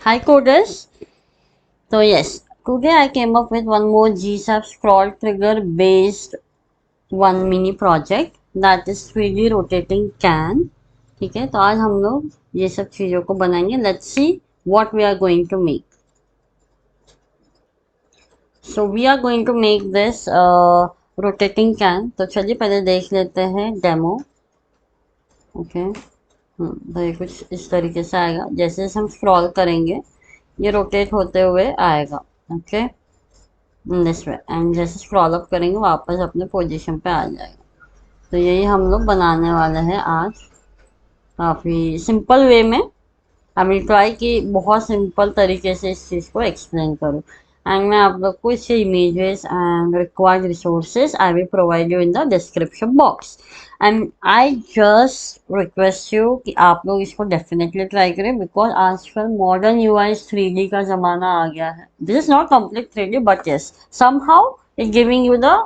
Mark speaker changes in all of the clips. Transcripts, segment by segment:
Speaker 1: Hi coders. So yes, today I came up with one more GSAP scroll trigger based one mini project that is 3D rotating can. ठीक है, तो आज हम लोग ये सब चीजों को बनाएंगे. Let's see what we are going to make. So we are going to make this rotating can. तो चलिए पहले देख लेते हैं डेमो. ओके, तो ये कुछ इस तरीके से आएगा. जैसे जैसे हम स्क्रॉल करेंगे ये रोटेट होते हुए आएगा. Okay, this way. एंड जैसे स्क्रॉल अप करेंगे वापस अपने पोजीशन पे आ जाएगा. तो यही हम लोग बनाने वाले हैं आज, काफ़ी सिंपल वे में. आई विल ट्राई कि बहुत सिंपल तरीके से इस चीज़ को एक्सप्लेन करूँ. एंड मैं आप लोग को इसके images and required resources I will provide you in the description box. And I just request you कि आप लोग इसको डेफिनेटली ट्राई करें, बिकॉज आजकल मॉडर्न यूआई 3D का ज़माना आ गया है. This is not complete 3D but yes somehow it giving you the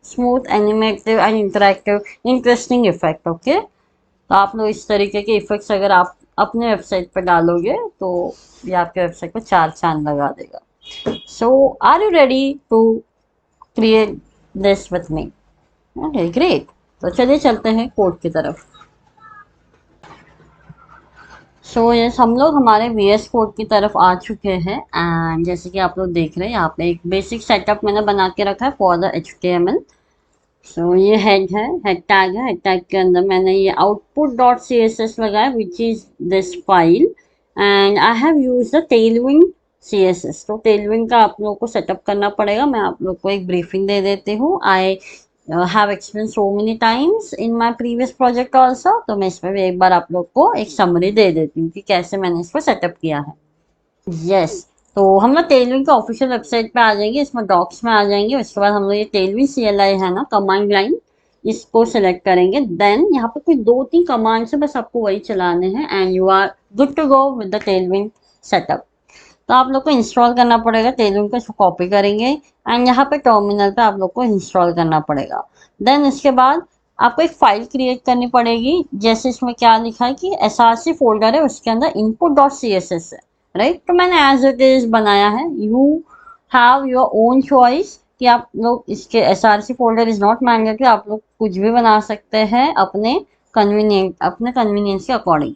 Speaker 1: smooth animative and interactive interesting effect. Okay, तो आप लोग इस तरीके के इफेक्ट्स अगर आप अपने वेबसाइट पर डालोगे तो ये आपके वेबसाइट पर 4 चांद लगा देगा. So are you ready to create this with me? Okay great. तो चलिए चलते हैं कोड की तरफ. सो यस, हम लोग हमारे VS कोड की तरफ आ चुके हैं. एंड जैसे कि आप लोग देख रहे हैं यहाँ पे एक बेसिक सेटअप मैंने बना के रखा है फॉर द HTML. सो ये हेड है, हेड टैग है. हेड टैग के अंदर मैंने ये आउटपुट डॉट CSS लगाया which is this file. And I have use the Tailwind CSS. तो टेलविंड का आप लोग को सेटअप करना पड़ेगा. मैं आप लोग को एक ब्रीफिंग दे देती हूँ. I have experience so many times in my previous project also. तो मैं इसमें भी एक बार आप लोग को एक समरी दे देती हूँ कि कैसे मैंने इसको सेटअप किया है. यस, तो हम लोग टेलविन के ऑफिशियल वेबसाइट पे आ जाएंगे. इसमें डॉक्स में आ जाएंगे. उसके बाद हम लोग ये टेलविन CLI है ना, कमांड लाइन, इसको सिलेक्ट करेंगे. देन यहाँ पे कोई 2-3 कमांड से बस आपको वही चलाने हैं and you are good to go with the tailwind setup. तो आप लोग को इंस्टॉल करना पड़ेगा टेलविन को. इसको कॉपी करेंगे एंड यहाँ पे टर्मिनल पे आप लोग को इंस्टॉल करना पड़ेगा. देन इसके बाद आपको एक फाइल क्रिएट करनी पड़ेगी. जैसे इसमें क्या लिखा है कि SRC फोल्डर है, उसके अंदर input डॉट CSS है, राइट. तो मैंने एज इट इज बनाया है. You have your own choice कि आप लोग इसके SRC folder is not mandatory. आप लोग कुछ भी बना सकते हैं अपने कन्वीनियंस के अकॉर्डिंग.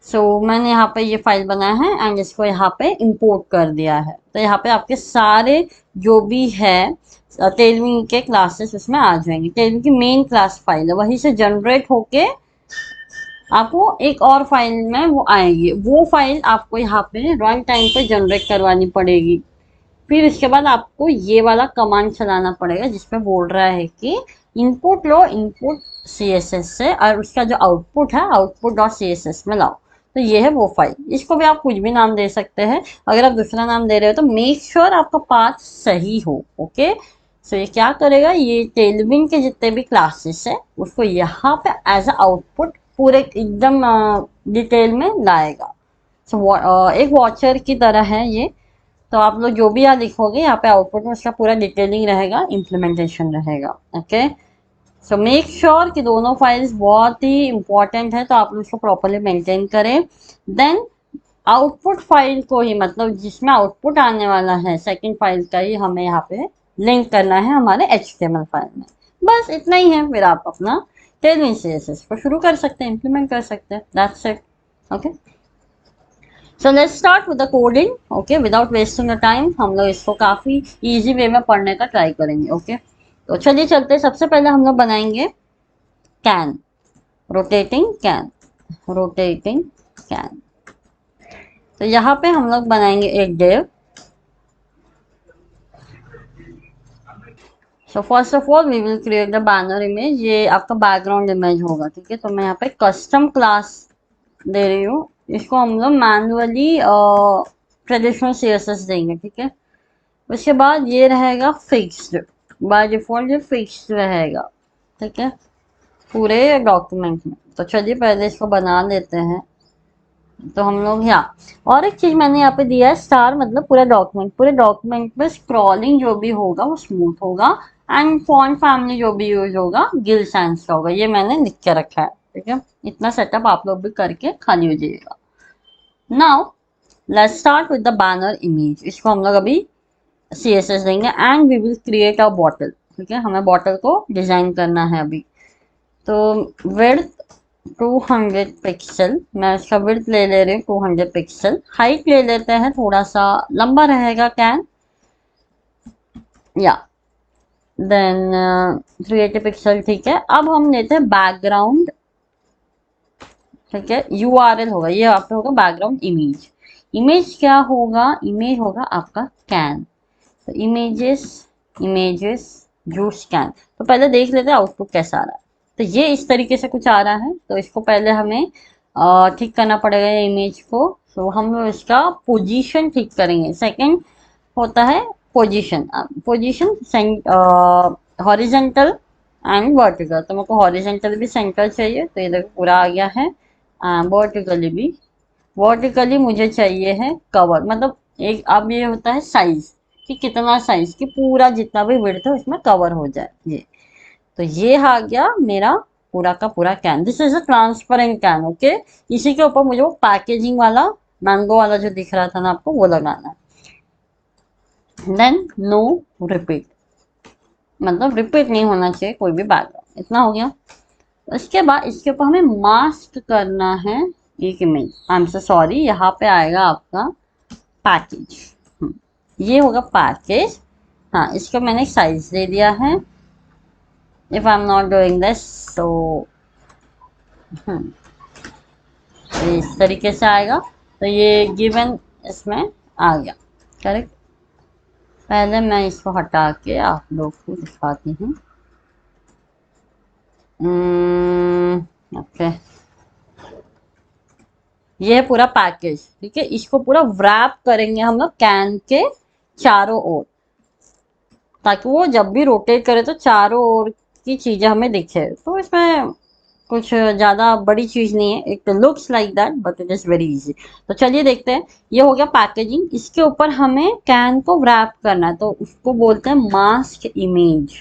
Speaker 1: सो मैंने यहाँ पे ये फाइल बनाया है एंड इसको यहाँ पे इंपोर्ट कर दिया है. तो यहाँ पे आपके सारे जो भी है टेलविन के क्लासेस उसमें आ जाएंगे. टेलविन की मेन क्लास फाइल है, वहीं से जनरेट होके आपको एक और फाइल में वो आएगी. वो फाइल आपको यहाँ पे रन टाइम पे जनरेट करवानी पड़ेगी. फिर इसके बाद आपको ये वाला कमांड चलाना पड़ेगा जिसमें बोल रहा है कि इनपुट लो इनपुट CSS से और उसका जो आउटपुट है आउटपुट डॉट CSS में लाओ. तो ये है वो फाइल. इसको भी आप कुछ भी नाम दे सकते हैं. अगर आप दूसरा नाम दे रहे हो तो मेक श्योर आपका पाथ सही हो. ओके, सो ये क्या करेगा, ये टेलविन के जितने भी क्लासेस है उसको यहाँ पे एज अ आउटपुट पूरे एकदम डिटेल में लाएगा. सो एक वॉचर की तरह है ये. तो आप लोग जो भी यहाँ लिखोगे यहाँ पे आउटपुट में उसका पूरा डिटेलिंग रहेगा, इम्प्लीमेंटेशन रहेगा. ओके, सो मेक श्योर कि दोनों फाइल्स बहुत ही इंपॉर्टेंट है, तो आप लोग उसको प्रॉपरली मेंटेन करें. देन आउटपुट फाइल को ही, मतलब जिसमें आउटपुट आने वाला है सेकंड फाइल का ही हमें यहाँ पे लिंक करना है हमारे HTML फाइल में. बस इतना ही है. फिर आप अपना टेलविन CSS को शुरू कर सकते हैं, इम्प्लीमेंट कर सकते हैं. That's it. Okay, so let's start with the coding. Okay, without wasting the time हम लोग इसको काफ़ी इजी वे में पढ़ने का ट्राई करेंगे. ओके, तो चलिए चलते हैं. सबसे पहले हम लोग बनाएंगे can, rotating can. Rotating can. तो यहाँ पे हम लोग बनाएंगे एक div. So first of all we will create the banner image. ये आपका बैकग्राउंड इमेज होगा. ठीक है, तो मैं यहाँ पे कस्टम क्लास दे रही हूँ. इसको हम लोग मैनुअली ट्रेडिशनल CSS देंगे. ठीक है, उसके बाद ये रहेगा फिक्स्ड. बाय डिफॉल्ट ये फिक्स्ड रहेगा. ठीक है, पूरे डॉक्यूमेंट में. तो चलिए पहले इसको बना लेते हैं. तो हम लोग यहाँ और एक चीज मैंने यहाँ पे दिया है स्टार, मतलब पूरे डॉक्यूमेंट में स्क्रॉलिंग जो भी होगा वो स्मूथ होगा. एंड फॉन्ट फैमिली जो भी यूज होगा गिल सैंस का होगा. ये मैंने लिख के रखा है. ठीक है, इतना सेटअप आप लोग भी करके खाली हो जाइएगा. Now let's start with the banner image. इसको हम लोग अभी CSS देंगे and we will create a bottle. ठीक है, हमें बॉटल को डिजाइन करना है अभी। तो विड्थ 200 पिक्सल, मैं इसका विड्थ ले रही हूँ 200 पिक्सल। हाइट ले लेते हैं, थोड़ा सा लंबा रहेगा कैन, या देन 380 पिक्सल। ठीक है, अब हम लेते हैं बैकग्राउंड। ठीक है, URL होगा ये आपका, होगा बैकग्राउंड इमेज। इमेज क्या होगा, इमेज होगा आपका कैन। तो इमेजेस, इमेजेस जूस कैन। तो पहले देख लेते हैं आउटपुट कैसा आ रहा है। तो ये इस तरीके से कुछ आ रहा है। तो इसको पहले हमें ठीक करना पड़ेगा ये इमेज को। तो हम लोग इसका पोजीशन ठीक करेंगे। सेकंड होता है position. Position horizontal and vertical. तो मेरे को हॉरिजेंटल भी सेंटर चाहिए, तो ये देखो पूरा आ गया है। वर्टिकली भी, वर्टिकली मुझे चाहिए है कवर, मतलब एक अब ये होता है साइज, कि कितना साइज की पूरा जितना भी विड्थ है उसमें कवर हो जाए ये। तो ये आ गया मेरा पूरा का पूरा can. This is a transparent can. Okay, इसी के ऊपर मुझे वो पैकेजिंग वाला मैंगो वाला जो दिख रहा था ना आपको, वो लगाना है। देन नो रिपीट, मतलब रिपीट नहीं होना चाहिए कोई भी बैकग्राउंड। इतना हो गया। उसके बाद इसके ऊपर हमें मास्क करना है एक image. I am so sorry, यहाँ पे आएगा आपका पैकेज। ये होगा पैकेज। हाँ, इसको मैंने साइज दे दिया है। If I am not doing this, तो इस तरीके से आएगा। तो ये गिवन इसमें आ गया। करेक्ट। पहले मैं इसको हटा के आप लोग को दिखाती हूँ। ओके, ये है पूरा पैकेज। ठीक है, इसको पूरा व्रैप करेंगे हम लोग कैन के चारों ओर, ताकि वो जब भी रोटेट करे तो चारों ओर की चीजें हमें दिखे। तो इसमें कुछ ज्यादा बड़ी चीज नहीं है, it looks like that but it is very easy. तो चलिए देखते हैं। ये हो गया पैकेजिंग। इसके ऊपर हमें कैन को व्रैप करना है, तो उसको बोलते हैं मास्क इमेज।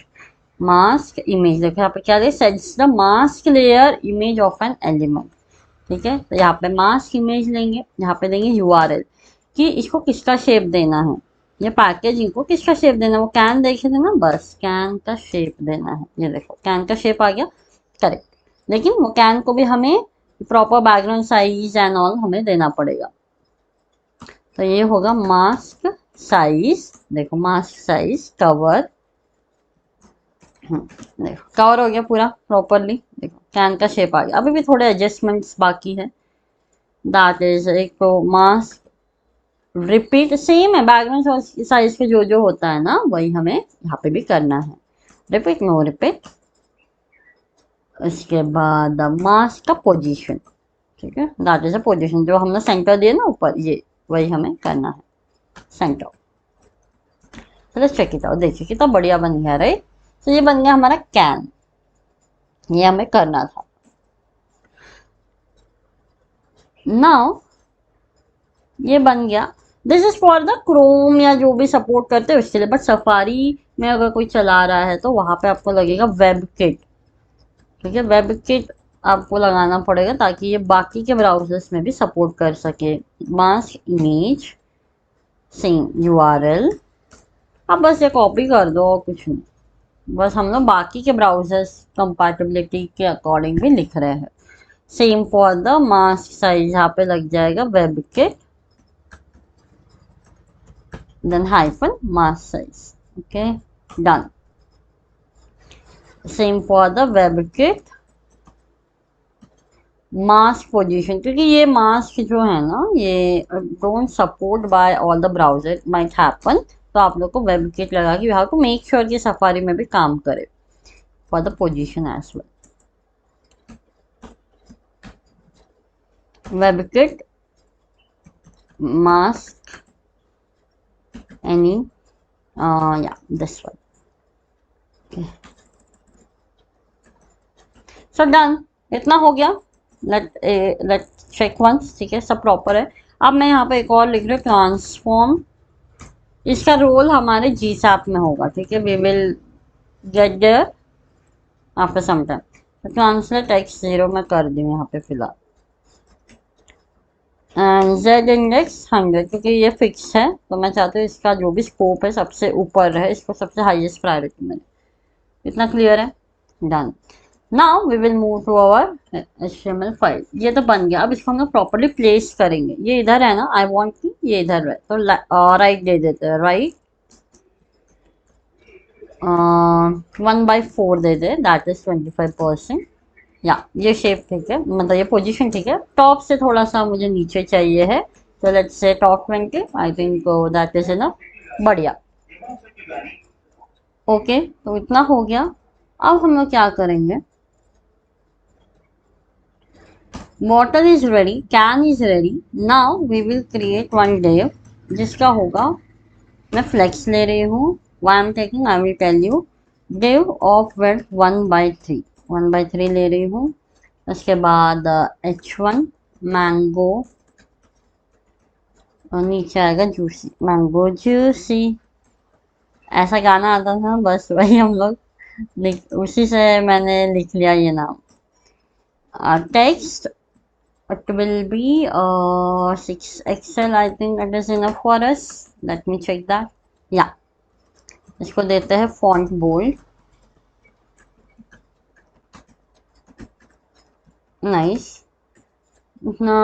Speaker 1: मास्क इमेज देखो यहाँ पे क्या है, sets the mask layer image of an element. ठीक है, तो यहाँ पे मास्क इमेज लेंगे, यहाँ पे देंगे URL कि इसको किसका शेप देना है। ये पैकेजिंग को किसका शेप देना है, वो कैन देखे थे ना, बस कैन का शेप देना है। ये देखो कैन का शेप आ गया। करेक्ट। लेकिन वो कैन को भी हमें proper background size and all हमें देना पड़ेगा। तो ये होगा मास्क साइज। देखो मास्क साइज कवर। देखो कवर हो गया पूरा प्रॉपरली। देखो कैन का शेप आ गया। अभी भी थोड़े एडजस्टमेंट्स बाकी है। दैट इज एक तो मास्क रिपीट सेम है, बैकग्राउंड साइज पे जो जो होता है ना वही हमें यहाँ पे भी करना है। Repeat no repeat. उसके बाद मास्क का पोजीशन। ठीक है, दैट इज अ पोजीशन, जो हमने सेंटर दिया ना ऊपर, ये वही हमें करना है सेंटर। चलो चेक इट आउट, देखिए कितना बढ़िया बन गया, राइट। तो ये बन गया हमारा कैन, ये हमें करना था। नाउ ये बन गया। This is for the Chrome या जो भी सपोर्ट करते हैं उसके लिए, बट सफारी में अगर कोई चला रहा है तो वहां पे आपको लगेगा वेब किट। ठीक है, वेब किट आपको लगाना पड़ेगा ताकि ये बाकी के ब्राउजर्स में भी सपोर्ट कर सके। मास्क इमेज सेम URL, अब बस ये कॉपी कर दो और कुछ नहीं। बस हम लोग बाकी के ब्राउजर्स कंपैटिबिलिटी के अकॉर्डिंग भी लिख रहे हैं। Same for the mask size, यहाँ पे लग जाएगा web kit, then hyphen mask size. Okay, done. Same for the WebKit mask position, क्योंकि ये मास्क जो है ना ये don't support by all the browser, might happen. तो आप लोग को WebKit लगा के you have to make sure कि सफारी में भी काम करे for the position as well. WebKit mask any yeah, this one. Okay, so done। इतना हो गया। Let check once. ठीक है, सब प्रॉपर है। अब मैं यहाँ पे एक और लिख रही हूँ ट्रांसफॉर्म। इसका रोल हमारे GSAP में होगा। ठीक है, we will get there after some time. Translate X0 में कर दूँ यहाँ पे फिलहाल। एंड जेड इंडेक्स 100, क्योंकि ये फिक्स है तो मैं चाहती हूँ इसका जो भी स्कोप है सबसे ऊपर रहे, इसको सबसे हाईएस्ट प्रायोरिटी में। इतना क्लियर है? Done. Now we will move to our HTML file. ये तो बन गया, अब इसको हम लोग प्रॉपर्ली प्लेस करेंगे। ये इधर है ना, आई वांट कि ये इधर है, तो राइट दे देते हैं, right 1/4 they they, that is 25%। या ये शेप ठीक है, मतलब ये पोजीशन ठीक है। टॉप से थोड़ा सा मुझे नीचे चाहिए है, तो let's say top 20, I think that is enough. बढ़िया। ओके, तो इतना हो गया। अब हम लोग क्या करेंगे, water is ready, can is ready. Now we will create one div, जिसका होगा, मैं फ्लेक्स ले रही हूँ, why am taking I will tell you. div of width 1/3, 1/3 ले रही हूँ। उसके बाद H1 मैंगो, और नीचे आएगा जूसी, मैंगो जूसी। ऐसा गाना आता था, बस वही हम लोग उसी से मैंने लिख लिया ये नाम। Text, it will be 6 XL, I think that is enough for us. Let me check that. Yeah, इसको देते हैं font bold, nice, इतना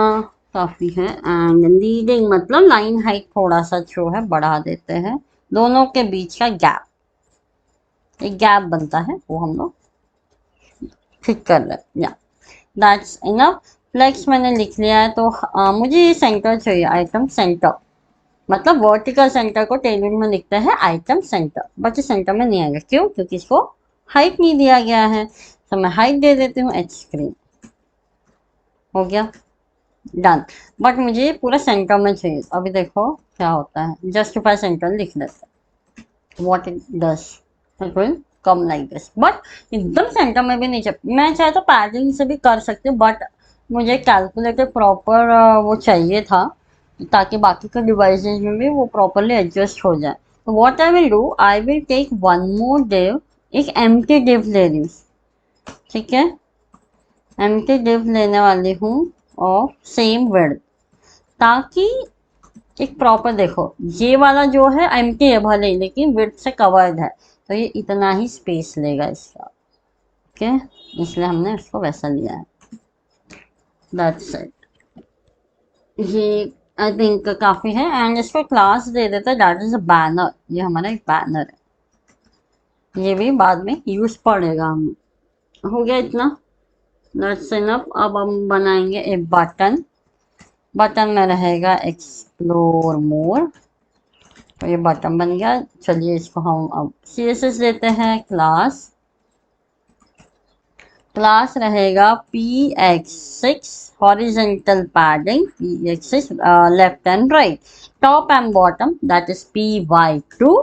Speaker 1: काफी है। एंड लीडिंग मतलब लाइन हाइट थोड़ा सा जो है बढ़ा देते हैं, दोनों के बीच का गैप, एक गैप बनता है वो हम लोग ठीक कर रहे हैं। या दैट्स इनफ। फ्लेक्स मैंने लिख लिया है, तो मुझे ये सेंटर चाहिए, आइटम सेंटर। मतलब वर्टिकल सेंटर को टेलविंड में लिखते हैं आइटम सेंटर, बट ये सेंटर में नहीं आएगा, क्यों? क्योंकि इसको हाइट नहीं दिया गया है। तो मैं हाइट दे देती हूँ h स्क्रीन। हो गया, डन। बट मुझे पूरा सेंटर में चाहिए। अभी देखो क्या होता है, जस्टिफाई सेंटर लिख देते हैं, what it does, it will come like this. But एकदम सेंटर में भी नहीं चाहिए, मैं चाहे तो पैडिंग से भी कर सकती हूँ, बट मुझे कैलकुलेटेड प्रॉपर वो चाहिए था, ताकि बाकी के डिवाइसेस में भी वो प्रॉपरली एडजस्ट हो जाए। तो what I will do, I will take one more div, एक एम्प्टी div ले रही हूँ, ठीक है, एम्प्टी div लेने वाली हूँ और सेम विड्थ, ताकि एक प्रॉपर, देखो ये वाला जो है एम्प्टी है भले ही, लेकिन विड्थ से कवर्ड है, तो ये इतना ही स्पेस लेगा इसका। ओके, इसलिए हमने इसको वैसा लिया है, दैट्स इट। ये आई थिंक काफी है। एंड इसको क्लास दे देता है, दैट इज अ बैनर, ये हमारा एक बैनर है, ये भी बाद में यूज पड़ेगा हमें। हो गया इतना, दैट्स इनफ। अब हम बनाएंगे एक बटन, बटन में रहेगा एक्सप्लोर मोर, तो ये बटन बन गया। चलिए इसको हम अब CSS देते हैं, क्लास, क्लास रहेगा px6 horizontal padding, px6 left and right, top and bottom that is py2,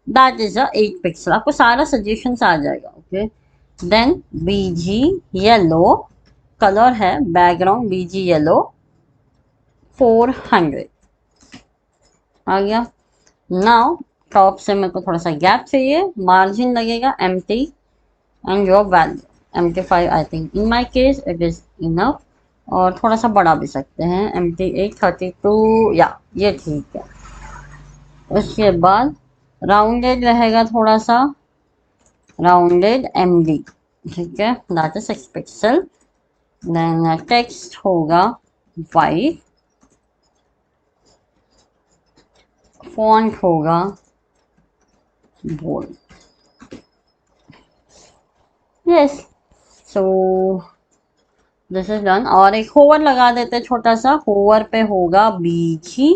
Speaker 1: that is a 8 pixel। आपको सारा सजेशन आ जाएगा। Okay, then bg yellow, colour है बैकग्राउंड bg येलो 400 आ गया। नाउ टॉप से मेरे को थोड़ा सा गैप चाहिए, मार्जिन लगेगा empty and your value MT5, I think in my case it is enough, और थोड़ा सा बढ़ा भी सकते हैं, MT832, या ये ठीक है। उसके बाद राउंडेड रहेगा थोड़ा सा, राउंडेड MD, ठीक है, that is 6 pixel. Then text होगा वाइट, फॉन्ट होगा bold. Yes, so this is done. और एक होवर लगा देते, छोटा सा होवर पे होगा बीजी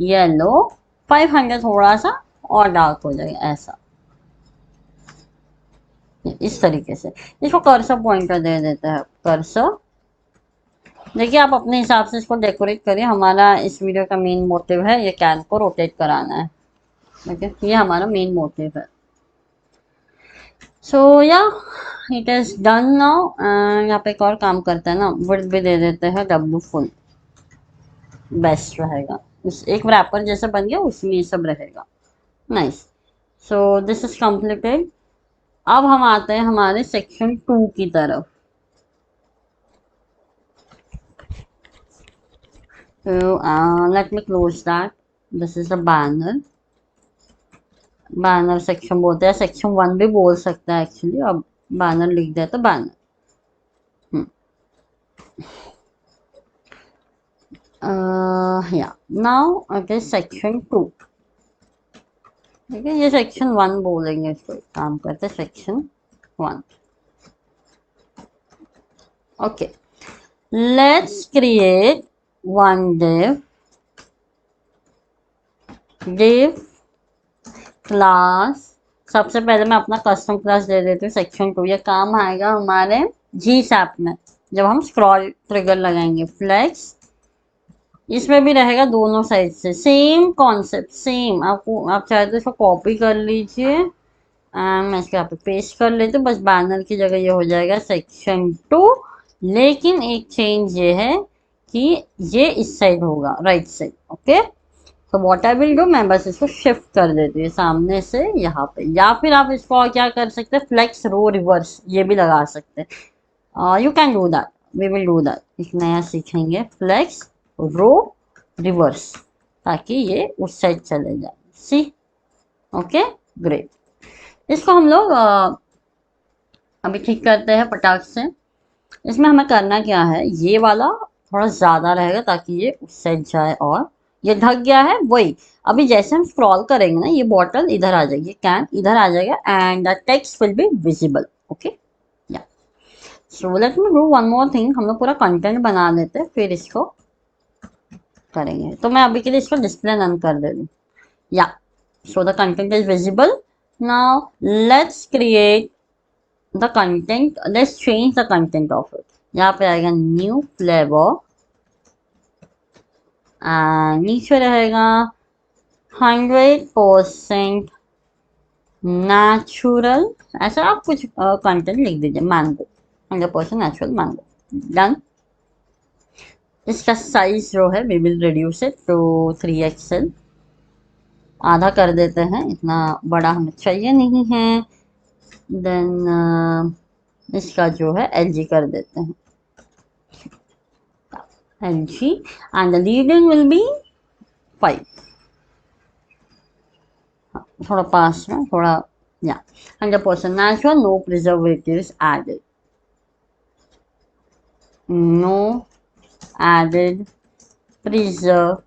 Speaker 1: येलो 500, थोड़ा सा और डार्क हो जाएगा ऐसा, इस तरीके से। इसको कर्सर पॉइंटर दे देते हैं, कर्सर। देखिए आप अपने हिसाब से इसको डेकोरेट करिए, हमारा इस वीडियो का मेन मोटिव है ये कैन को रोटेट कराना है। ओके, ये हमारा मेन मोटिव है। सो या इट इज डन नाउ। यहाँ पे एक और काम करते हैं ना, विड्थ भी दे देते हैं W फुल, बेस्ट रहेगा। उस एक रैपर जैसा बन गया, उसमें ये सब रहेगा, nice. So this is completed. अब हम आते हैं हमारे सेक्शन 2 की तरफ। So let me close that. This is the banner. Banner section बोलते हैं, सेक्शन 1 भी बोल सकता है एक्चुअली. अब बैनर लिख दिया तो banner. yeah, now okay, section 2. ठीक है, ये सेक्शन 1 बोलेंगे इसको. काम करते हैं section 1. Okay, let's create one div class. सबसे पहले मैं अपना कस्टम क्लास दे देती हूँ सेक्शन 2. ये काम आएगा हमारे जी सैप में जब हम स्क्रॉल ट्रिगर लगाएंगे. फ्लेक्स इसमें भी रहेगा दोनों साइड से. Same concept, same. आपको आप चाहे तो इसको कॉपी कर लीजिए एंड मैं इसके यहाँ पे पेस्ट कर लेती हूँ. बस बैनर की जगह ये हो जाएगा सेक्शन 2. लेकिन एक चेंज ये है कि ये इस साइड होगा, राइट साइड. ओके, तो व्हाट आई विल डू, मैं बस इसको शिफ्ट कर देती हूँ सामने से यहाँ पे. या फिर आप इसको और क्या कर सकते हैं, फ्लेक्स रो रिवर्स ये भी लगा सकते हैं. You can do that, we will do that. एक नया सीखेंगे, फ्लेक्स रो रिवर्स, ताकि ये उस साइड चले जाए. सी, ओके, ग्रेट. इसको हम लोग अभी ठीक करते हैं पटाख से. इसमें हमें करना क्या है, ये वाला थोड़ा ज़्यादा रहेगा ताकि ये उस साइड जाए. और ये ढक गया है वही. अभी जैसे हम स्क्रॉल करेंगे ना, ये बॉटल इधर आ जाएगी, कैन इधर आ जाएगा and the text will be visible. Okay, yeah so let me do one more thing. हम लोग पूरा कंटेंट बना लेते हैं फिर इसको करेंगे. तो मैं अभी के लिए इसको डिस्प्ले नन कर दे दूँ. या so the content is visible. Now let's create the content. Let's change the content of it. यहाँ पे आएगा न्यू फ्लेवर एंड नीचे रहेगा 100% नेचुरल. ऐसा आप कुछ कंटेंट लिख दीजिए. Mango, 100% natural mango. डन. इसका साइज जो है we will reduce it to 3XL. आधा कर देते हैं, इतना बड़ा हमें चाहिए नहीं है. देन इसका जो है LG कर देते हैं, LG, and the leading will be 5. थोड़ा पास में थोड़ा. या 100% natural, no preservatives added. No added preserve.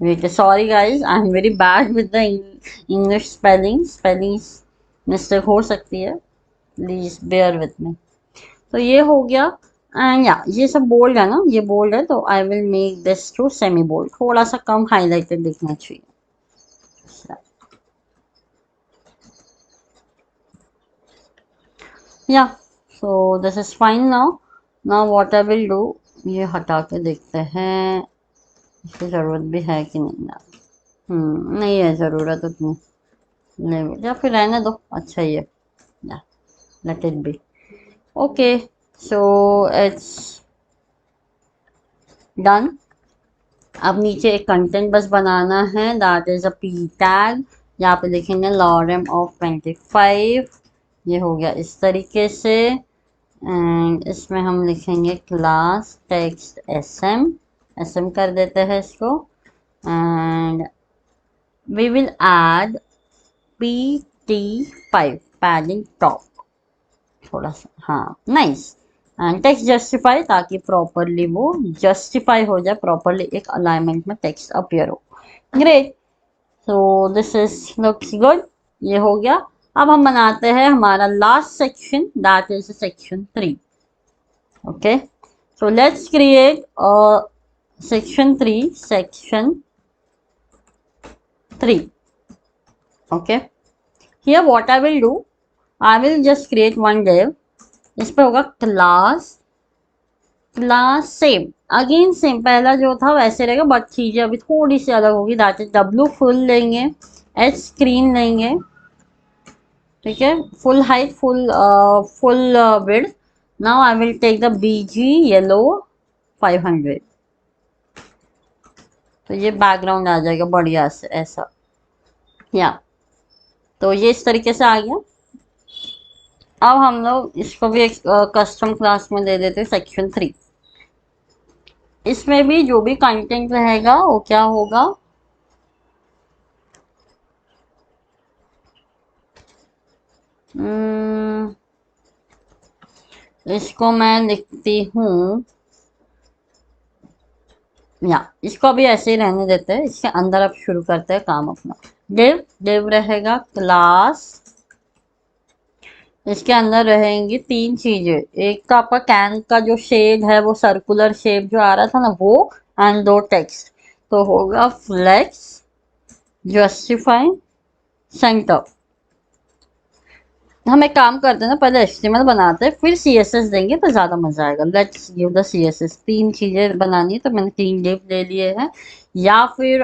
Speaker 1: Wait, sorry guys, I'm very bad with the English spellings mistake हो सकती है, प्लीज बेयर विथ मी. तो ये हो गया. एंड या ये सब बोल्ड है ना, ये बोल्ड है तो I will make this to semi bold. थोड़ा सा कम हाईलाइटेड दिखना चाहिए. या so this is fine. Now now what I will do, ये हटा के देखते हैं इसकी ज़रूरत भी है कि नहीं ना. नहीं है ज़रूरत उतनी. नहीं, या फिर रहने दो, अच्छा ही है. या let it be. Okay, so it's done. अब नीचे एक कंटेंट बस बनाना है, that is a P tag. यहाँ पे लिखेंगे लॉरम ऑफ 25. ये हो गया इस तरीके से. एंड इसमें हम लिखेंगे क्लास टेक्स्ट SM कर देते हैं इसको. And we will add PT5 padding top. थोड़ा सा, हाँ, नाइस. एंड टेक्स्ट जस्टिफाई, ताकि प्रॉपरली वो जस्टिफाई हो जाए, प्रॉपरली एक अलाइनमेंट में टेक्स्ट अपीयर हो. Great. So this is looks good. ये हो गया. अब हम बनाते हैं हमारा last section, that is section 3. Okay, so let's create section 3. Okay, here what I will do, I will just create one div. इस पे होगा क्लास सेम. अगेन सेम, पहला जो था वैसे रहेगा, बट चीजें अभी थोड़ी सी अलग होगी. दैट इज W फुल लेंगे, H स्क्रीन लेंगे. ठीक है, full height, full width. Now I will take the BG yellow 500. तो ये बैकग्राउंड आ जाएगा बढ़िया से ऐसा. या तो ये इस तरीके से आ गया. अब हम लोग इसको भी एक कस्टम क्लास में दे देते हैं सेक्शन 3। इसमें भी जो भी कंटेंट रहेगा वो क्या होगा, हम्म, इसको मैं लिखती हूँ, या इसको अभी ऐसे ही रहने देते हैं, इसके अंदर अब शुरू करते हैं काम अपना। डिव डिव रहेगा क्लास, इसके अंदर रहेंगी 3 चीजें। एक तो आपका कैन का जो शेड है वो सर्कुलर शेप जो आ रहा था ना वो, एंड 2 टेक्स्ट। तो होगा फ्लेक्स, जस्टिफाई, सेंटर। हम एक काम करते हैं ना, पहले एचटीएमएल बनाते हैं फिर सीएसएस देंगे तो ज्यादा मजा आएगा। Let's give the CSS. 3 चीजें बनानी है तो मैंने 3 डिव ले लिए हैं, या फिर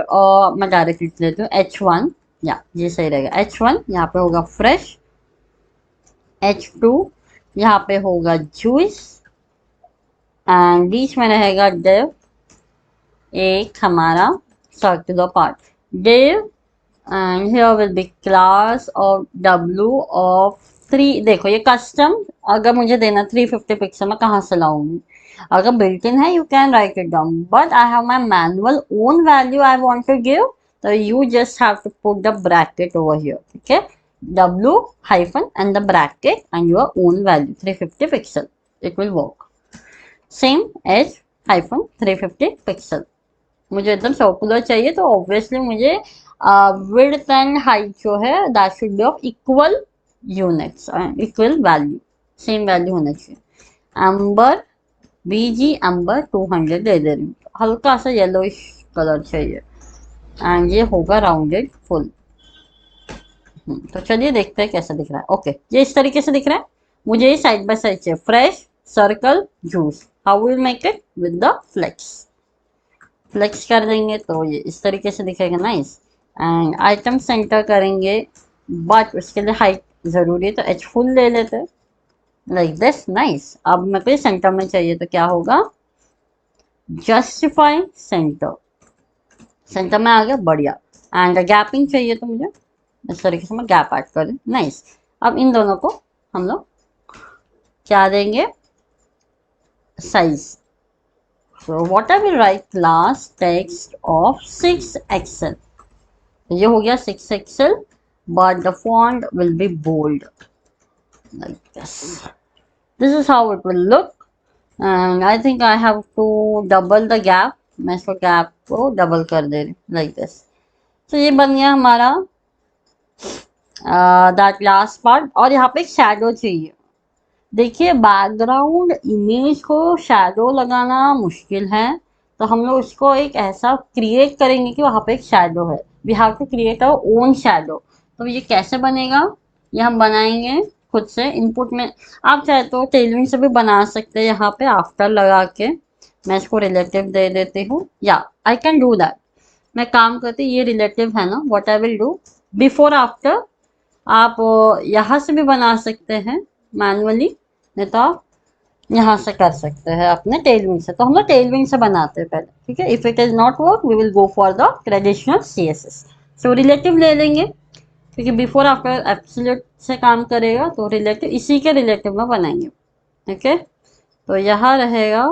Speaker 1: मैं डायरेक्ट लिख लेती हूँ H1, या ये सही रहेगा। H1 यहाँ पे होगा फ्रेश, H2 यहाँ पे होगा जूस, एंड बीच में रहेगा डिव, एक हमारा circular part div, and here will be class of W of 3। देखो ये कस्टम, अगर मुझे देना 350 पिक्सल में कहाँ से लाऊंगी, अगर बिल्ट इन है you can write it down, but I have my manual own value I want to give, तो you just have to put the bracket over here, ठीक है। W hyphen and the bracket and your own value 350 pixel, it will work same as hyphen 350 pixel। मुझे एकदम circular चाहिए तो obviously मुझे width and height जो है that should be of equal units, equal value, same value होना चाहिए। Amber, बीजी amber 200 दे दे रही हूँ, हल्का सा येलोइश कलर चाहिए, एंड ये होगा राउंडेड फुल। तो चलिए देखते हैं कैसा दिख रहा है। ओके ये इस तरीके से दिख रहा है, मुझे ये साइड बाय साइड चाहिए। Fresh circle juice, how will make it with the flex, flex कर देंगे तो ये इस तरीके से दिखेगा, नाइस। एंड आइटम सेंटर करेंगे, बट उसके लिए हाइट जरूरी है तो H फुल ले लेते हैं, लाइक दिस, नाइस। अब मेरे को सेंटर में चाहिए तो क्या होगा, जस्टिफाई सेंटर, सेंटर में आ गया, बढ़िया। एंड गैपिंग चाहिए तो मुझे इस तरीके से मैं गैप ऐड कर दूं, नाइस। अब इन दोनों को हम लोग क्या देंगे, size. So what I will write, class text of 6 XL, ये हो गया 6 XL, but the font will be bold like this. This is how it will look, and I think I have to double the gap। मैं इसको gap को double कर दे रही हूँ like this। तो ये बन गया हमारा दैट लास्ट पार्ट। और यहाँ पे एक शैडो चाहिए। देखिए बैकग्राउंड इमेज को शैडो लगाना मुश्किल है, तो हम लोग उसको एक ऐसा क्रिएट करेंगे कि वहाँ पे एक शैडो है। We have to create our own shadow. तो ये कैसे बनेगा, ये हम बनाएंगे खुद से इनपुट में। आप चाहे तो टेलरिंग से भी बना सकते हैं, यहाँ पे आफ्टर लगा के मैं इसको रिलेटिव दे देती हूँ, या आई कैन डू दैट। मैं काम करती, ये रिलेटिव है ना, what I will do before after, आप यहाँ से भी बना सकते हैं मैनुअली, नहीं तो आप यहाँ से कर सकते हैं अपने टेलविंग से। तो हम लोग टेलविंग से बनाते हैं पहले, ठीक है। If it is not work we will go for the traditional CSS. So relative ले लेंगे, क्योंकि बिफोर आफ्टर एब्सोल्यूट से काम करेगा, तो रिलेटिव इसी के रिलेटिव में बनाएंगे, ठीक है। तो यहाँ रहेगा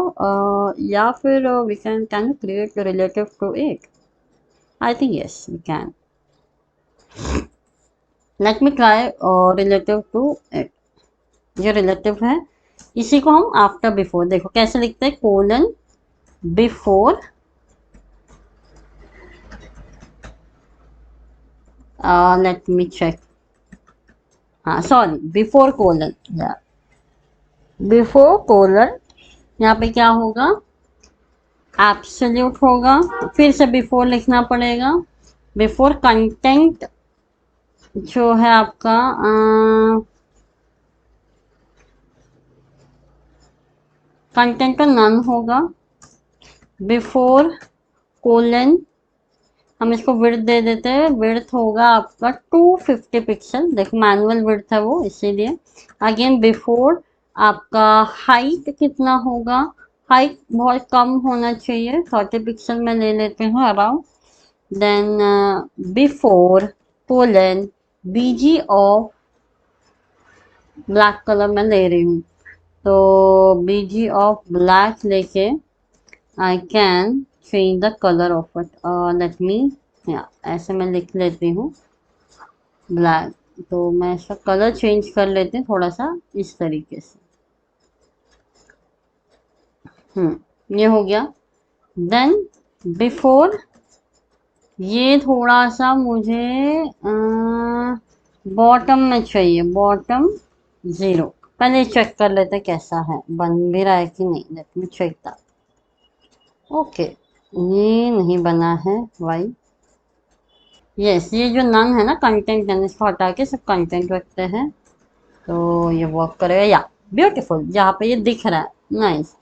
Speaker 1: या फिर we can create relative to it, I think yes we can. Let me try relative to it, जो रिलेटिव है इसी को हम आफ्टर बिफोर, देखो कैसे लिखते हैं, colon before let me check, हाँ sorry before colon, before colon. यहाँ पे क्या होगा, एब्सोल्यूट होगा, फिर से बिफोर लिखना पड़ेगा। बिफोर कंटेंट जो है आपका कंटेंट का नन होगा। बिफोर कोलन हम इसको विड्थ दे देते हैं, विड्थ होगा आपका 250 पिक्सल, देखो मैनुअल विड्थ है वो इसीलिए। अगेन बिफोर आपका हाइट कितना होगा, हाइट बहुत कम होना चाहिए, 30 पिक्सल में ले लेते हैं around. Then before colon BG of black colour मैं ले रही हूँ। तो BG ऑफ ब्लैक लेके I can change the colour of it. Let me, या ऐसे मैं लिख लेती हूँ ब्लैक। तो मैं इसका कलर चेंज कर लेती हूँ थोड़ा सा इस तरीके से। ये हो गया। देन बिफोर, ये थोड़ा सा मुझे बॉटम में चाहिए, बॉटम 0। पहले चेक कर लेते कैसा है, बन भी रहा है कि नहीं। Let me check that. Okay, ये नहीं बना है। वाई? यस, ये जो नन है ना, कंटेंट नन, इसको हटा के सब कंटेंट रखते हैं तो ये वर्क करेगा। या ब्यूटीफुल, जहाँ पे ये दिख रहा है। नाइस।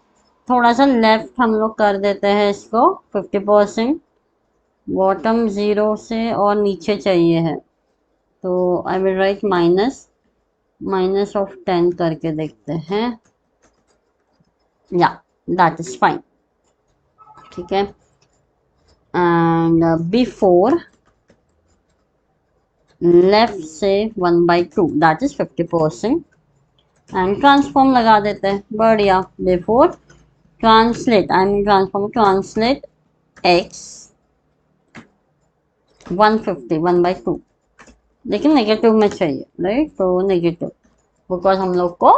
Speaker 1: थोड़ा सा लेफ्ट हम लोग कर देते हैं इसको 50%। बॉटम 0 से और नीचे चाहिए है, तो I will right minus of 10 करके देखते हैं। या दैट इज फाइन। ठीक है। एंड बिफोर लेफ्ट से 1/2, दैट इज 50%। एंड ट्रांसफॉर्म लगा देते हैं। बढ़िया। Before translate, I mean transform, translate x 150 1/2, लेकिन नेगेटिव में चाहिए, राइट? तो नेगेटिव, बिकॉज हम लोग को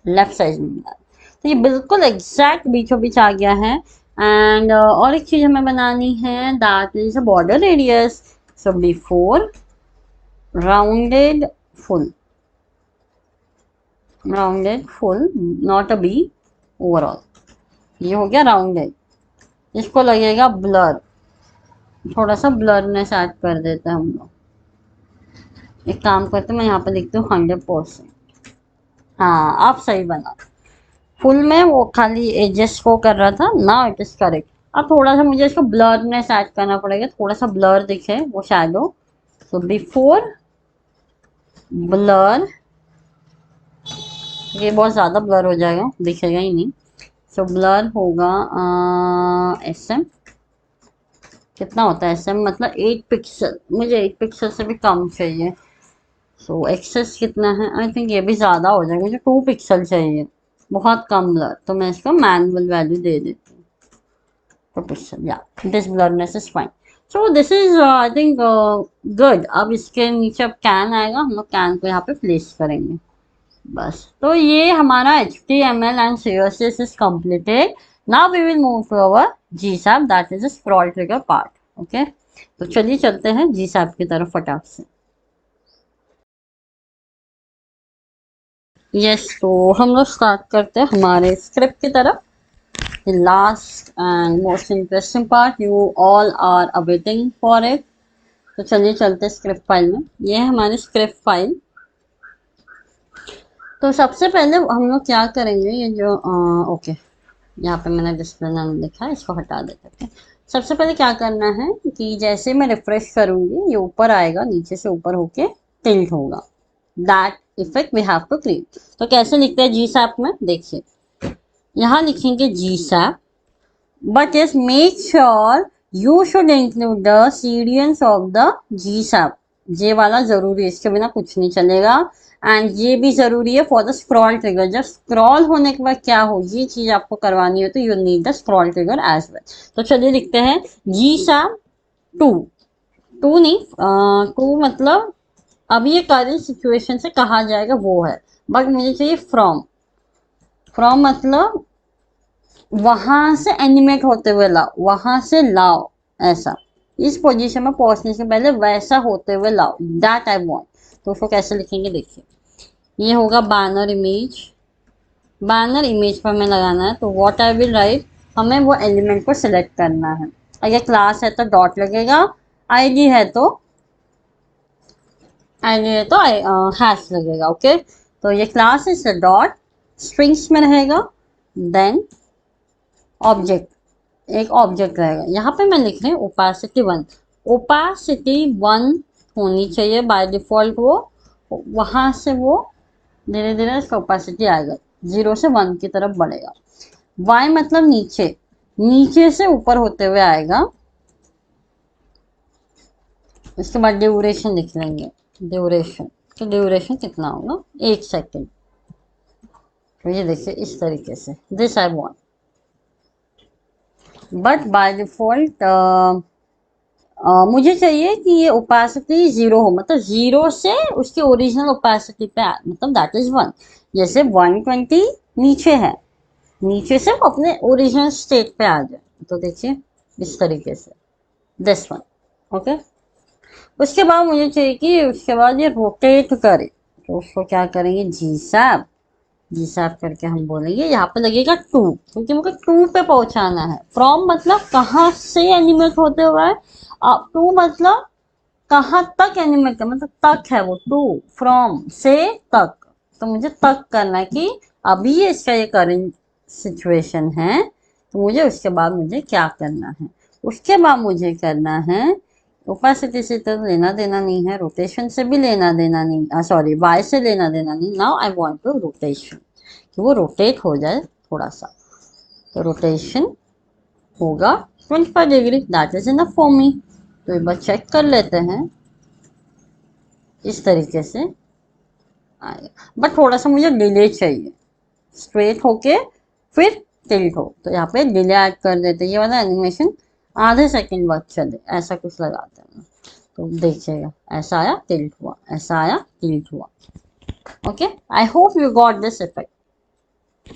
Speaker 1: लेफ्ट साइड में मिला। तो ये बिल्कुल एग्जैक्ट बीचों बीच आ गया है। एंड और एक चीज हमें बनानी है, that is a border radius. So before rounded full, rounded full, not a B, overall. ये हो गया राउंडेड। इसको लगेगा ब्लर, थोड़ा सा ब्लरनेस ऐड कर देते हैं हम लोग। एक काम करते हैं, मैं यहाँ पे लिखती हूँ 100%। हाँ, आप सही बना। फुल में वो खाली एजेस को कर रहा था ना, इट इज करेक्ट। अब थोड़ा सा मुझे इसको ब्लरनेस ऐड करना पड़ेगा, थोड़ा सा ब्लर दिखे वो शैडो। सो बिफोर ब्लर, ये बहुत ज्यादा ब्लर हो जाएगा, दिखेगा ही नहीं। सो ब्लर होगा SM। कितना होता है SM? मतलब 8 पिक्सल। मुझे 8 पिक्सल से भी कम चाहिए। सो एक्सेस कितना है? आई थिंक ये भी ज्यादा हो जाएगा, मुझे 2 पिक्सल चाहिए, बहुत कम ब्लर। तो मैं इसको मैनुअल वैल्यू दे देती हूँ, 2 पिक्सल। या this blurness is fine. So this is I think good. अब इसके नीचे अब कैन आएगा, हम लोग कैन को यहाँ पे प्लेस करेंगे बस। तो ये हमारा HTML and CSS is completed. Now we will move to our GSAP, that is a scroll trigger part. Okay, तो चलिए चलते हैं GSAP की तरफ फटाक से। यस, तो हम लोग स्टार्ट करते हैं हमारे स्क्रिप्ट की तरफ। The last and most interesting part, you all are awaiting for it. तो चलिए चलते हैं स्क्रिप्ट फाइल में। ये है हमारी स्क्रिप्ट फाइल। तो सबसे पहले हम लोग क्या करेंगे, ये जो ओके, यहाँ पे मैंने डिस्प्ले नाम लिखा है, इसको हटा देते हैं। सबसे पहले क्या करना है कि जैसे मैं रिफ्रेश करूंगी, ये ऊपर आएगा, नीचे से ऊपर होके टिल्ट होगा। That effect we have to create. तो कैसे लिखते हैं GSAP में? देखिए, यहाँ लिखेंगे GSAP, but just make sure you should include the Syrians of the GSAP। ये वाला जरूरी है, इसके बिना कुछ नहीं चलेगा। एंड ये भी जरूरी है फॉर द स्क्रॉल ट्रिगर। जब स्क्रॉल होने के बाद क्या हो, ये चीज आपको करवानी हो, तो you need the scroll trigger as well. तो चलिए लिखते हैं GSAP 2। टू नहीं, 2 मतलब अब ये करंट सिचुएशन से कहा जाएगा वो है, बट मुझे चाहिए फ्रॉम। फ्रॉम मतलब वहां से एनिमेट होते हुए लाओ, वहां से लाओ, ऐसा। इस पोजीशन में पहुंचने से पहले वैसा होते हुए लाओ, दैट आई वांट। तो उसको कैसे लिखेंगे देखिए, ये होगा बैनर इमेज। बैनर इमेज पर हमें लगाना है, तो व्हाट आई विल राइट, हमें वो एलिमेंट को सिलेक्ट करना है। अगर क्लास है तो डॉट लगेगा, आईडी है तो हैश लगेगा। ओके, तो ये क्लास है डॉट, स्ट्रिंग्स में रहेगा। देन ऑब्जेक्ट, एक ऑब्जेक्ट रहेगा। यहाँ पे मैं लिख रही हूँ ओपासिटी 1। ओपासिटी 1 होनी चाहिए बाय डिफॉल्ट। वो वहां से वो धीरे धीरे इसका ओपासिटी आएगा, 0 से 1 की तरफ बढ़ेगा। वाई मतलब नीचे, नीचे से ऊपर होते हुए आएगा। इसके बाद ड्यूरेशन लिख लेंगे, ड्यूरेशन तो ड्यूरेशन कितना होगा, 1 सेकेंड। तो ये देखिए इस तरीके से, this I want, but by default मुझे चाहिए कि ये ओपेसिटी 0 हो, मतलब 0 से उसके ओरिजिनल ओपेसिटी पे मतलब दैट इज 1। जैसे 120 नीचे है, नीचे से वो अपने ओरिजिनल स्टेट पे आ जाए, तो देखिए इस तरीके से, दिस वन। ओके, उसके बाद मुझे चाहिए कि उसके बाद ये रोटेट करे, तो उसको क्या करेंगे, जी सैप करके हम बोलेंगे, यहाँ पे लगेगा 2, क्योंकि मुझे 2 पे पहुंचाना है। फ्रॉम मतलब कहाँ से एनिमेट होते हुए है, 2 मतलब कहाँ तक एनिमेट है, मतलब तक है वो, 2 फ्रॉम से तक, तो मुझे तक करना है कि अभी ये इसका ये करंट सिचुएशन है, तो मुझे उसके बाद मुझे क्या करना है, उसके बाद मुझे करना है, ओपेसिटी से तो लेना देना नहीं है, रोटेशन से भी लेना देना नहीं, सॉरी वाई से लेना देना नहीं। Now I want to rotation, कि वो रोटेट हो जाए थोड़ा सा, तो रोटेशन होगा 25 degree, that is enough for me. तो एक बार चेक कर लेते हैं, इस तरीके से आएगा, बट थोड़ा सा मुझे डिले चाहिए, स्ट्रेट होके फिर टिल्ट हो, तो यहाँ पे डिले ऐड कर देते हैं, ये वाला एनिमेशन आधे सेकंड बाद चले, ऐसा कुछ लगाते हैं, तो देखिएगा ऐसा आया टिल्ट हुआ, ऐसा आया टिल्ट हुआ। Okay, I hope you got this effect.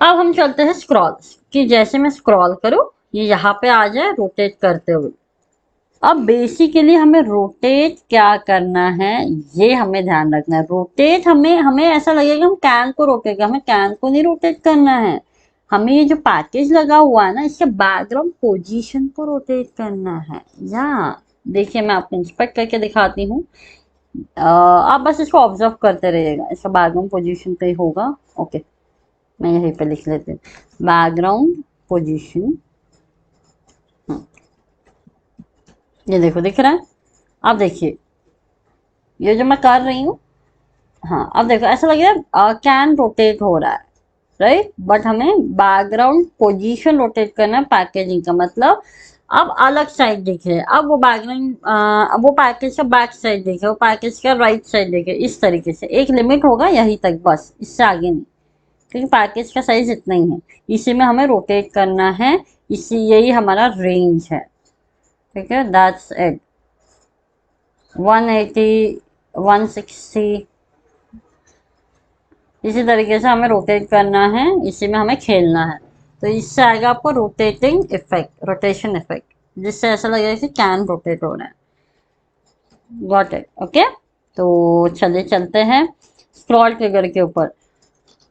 Speaker 1: अब हम चलते हैं स्क्रॉल, कि जैसे मैं स्क्रॉल करूँ ये यहाँ पे आ जाए रोटेट करते हुए। अब बेसिकली हमें रोटेट क्या करना है, ये हमें ध्यान रखना है। रोटेट हमें हमें ऐसा लगेगा हम कैन को रोटेट, हमें कैन को नहीं रोटेट करना है, हमें ये जो पैकेज लगा हुआ है ना, इसके बैकग्राउंड पोजीशन को रोटेट करना है। या देखिए मैं आपको इंस्पेक्ट करके दिखाती हूँ, आप बस इसको ऑब्जर्व करते रहिएगा, इसका बैकग्राउंड पोजीशन पे होगा। ओके, मैं यहीं पे लिख लेती हूँ, बैकग्राउंड पोजीशन, ये देखो दिख रहा है। अब देखिए ये जो मैं कर रही हूँ, हाँ अब देखो ऐसा लग रहा है कैन रोटेट हो रहा है, राइट, बट हमें बैकग्राउंड पोजीशन रोटेट करना है पैकेजिंग का, मतलब अब अलग साइड दिखे, अब वो बैकग्राउंड, अब वो पैकेज का बैक साइड दिखे, वो पैकेज का राइट साइड दिखे, इस तरीके से। एक लिमिट होगा यहीं तक बस, इससे आगे नहीं, क्योंकि पैकेज का साइज इतना ही है, इसी में हमें रोटेट करना है, इसी यही हमारा रेंज है। ठीक है, दैट्स इट, 180 160, इसी तरीके से हमें रोटेट करना है, इसी में हमें खेलना है, तो इससे आएगा आपको रोटेटिंग इफेक्ट, रोटेशन इफेक्ट, जिससे ऐसा लगेगा कि कैन रोटेट हो रहा है। Got it, okay. तो चलिए चलते हैं स्क्रॉल ट्रिगर के ऊपर,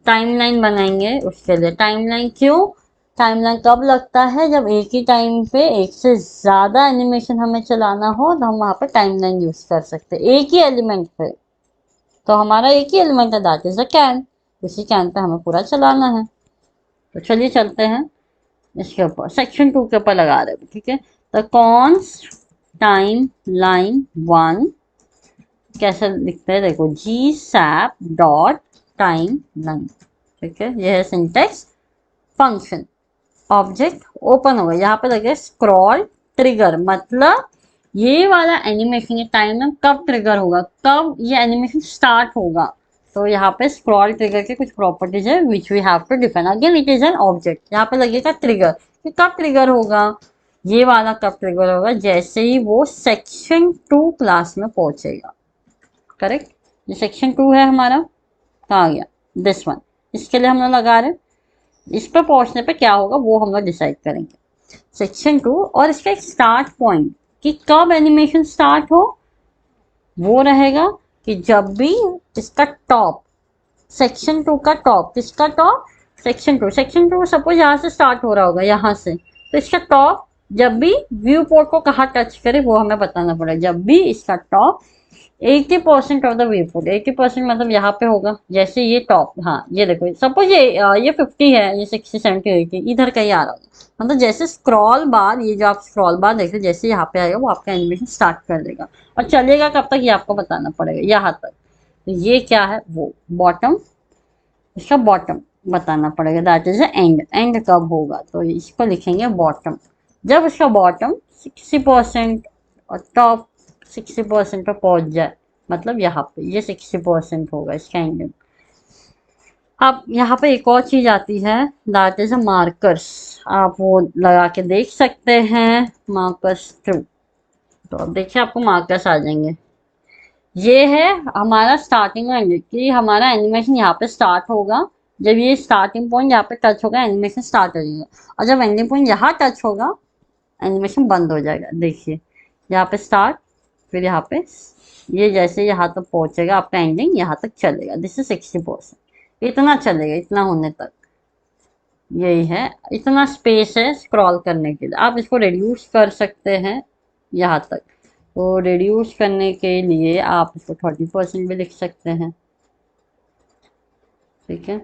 Speaker 1: टाइमलाइन बनाएंगे। उसके लिए टाइमलाइन क्यों, टाइमलाइन कब लगता है, जब एक ही टाइम पे एक से ज़्यादा एनिमेशन हमें चलाना हो, तो हम वहाँ पे टाइमलाइन यूज़ कर सकते हैं एक ही एलिमेंट पे। तो हमारा एक ही एलिमेंट है, दैट इज अ कैन, उसी कैन पे हमें पूरा चलाना है। तो चलिए चलते हैं इसके ऊपर, सेक्शन 2 के ऊपर लगा रहे हैं, ठीक है। द कॉन्स टाइम लाइन 1 कैसे लिखते हैं, देखो, जी सैप डॉट टाइम लाइन, ठीक है, यह है सिंटेक्स। फंक्शन ऑब्जेक्ट ओपन होगा, यहाँ पे लगे स्क्रॉल ट्रिगर, मतलब ये वाला एनिमेशन, ये टाइम ना कब ट्रिगर होगा, कब ये एनिमेशन स्टार्ट होगा। तो यहाँ पे स्क्रॉल ट्रिगर के कुछ प्रॉपर्टीज है which we have to define, again it is an object, यहाँ पे लगेगा ट्रिगर, कि कब ट्रिगर होगा, ये वाला कब ट्रिगर होगा, जैसे ही वो सेक्शन 2 क्लास में पहुंचेगा। करेक्ट, ये सेक्शन 2 है हमारा, कहाँ आ गया, दिस वन, इसके लिए हम लोग लगा रहे हैं, इस पर पहुंचने पे क्या होगा वो हम लोग डिसाइड करेंगे। सेक्शन 2 और इसका एक स्टार्ट पॉइंट, कि कब एनिमेशन स्टार्ट हो, वो रहेगा कि जब भी इसका टॉप, सेक्शन 2 का टॉप, किसका टॉप, सेक्शन 2 सपोज यहाँ से स्टार्ट हो रहा होगा, यहाँ से, तो इसका टॉप जब भी व्यू पोर्ट को कहाँ टच करे वो हमें बताना पड़ेगा, जब भी इसका top 80% of the view port, 80% मतलब यहाँ पे होगा, जैसे ये टॉप, हाँ ये देखो सपोज ये 50 है, ये 60 70 80 इधर कहीं आ रहा होगा, मतलब जैसे स्क्रॉल बार, ये जो आप स्क्रॉल बार देख रहे जैसे यहाँ पे आएगा वो आपका एनिमेशन स्टार्ट कर देगा, और चलेगा कब तक ये आपको बताना पड़ेगा, यहाँ तक। तो ये क्या है, वो बॉटम, इसका बॉटम बताना पड़ेगा, दैट इज एंड, एंड कब होगा, तो इसको लिखेंगे बॉटम, जब उसका बॉटम 60% और टॉप 60% पर पहुंच जाए, मतलब यहाँ पे ये 60% होगा इसका एंडिंग। अब यहाँ पे एक और चीज आती है, दैट इज अ मार्कर्स। आप वो लगा के देख सकते हैं, मार्कर्स थ्रू। तो अब देखिए आपको मार्कर्स आ जाएंगे। ये है हमारा स्टार्टिंग एंड कि हमारा एनिमेशन यहाँ पे स्टार्ट होगा। जब ये स्टार्टिंग पॉइंट यहाँ पे टच होगा एनिमेशन स्टार्ट हो जाएगा, और जब एंडिंग पॉइंट यहाँ टच होगा एनिमेशन बंद हो जाएगा। देखिए यहाँ पे स्टार्ट, फिर यहाँ पे ये जैसे यहाँ तक पहुंचेगा आपका एंडिंग यहाँ तक चलेगा। दिस इज 60%, इतना चलेगा, इतना होने तक। यही है, इतना स्पेस है स्क्रॉल करने के लिए। आप इसको रिड्यूस कर सकते हैं यहाँ तक। तो रिड्यूस करने के लिए आप इसको 30% भी लिख सकते हैं। ठीक है,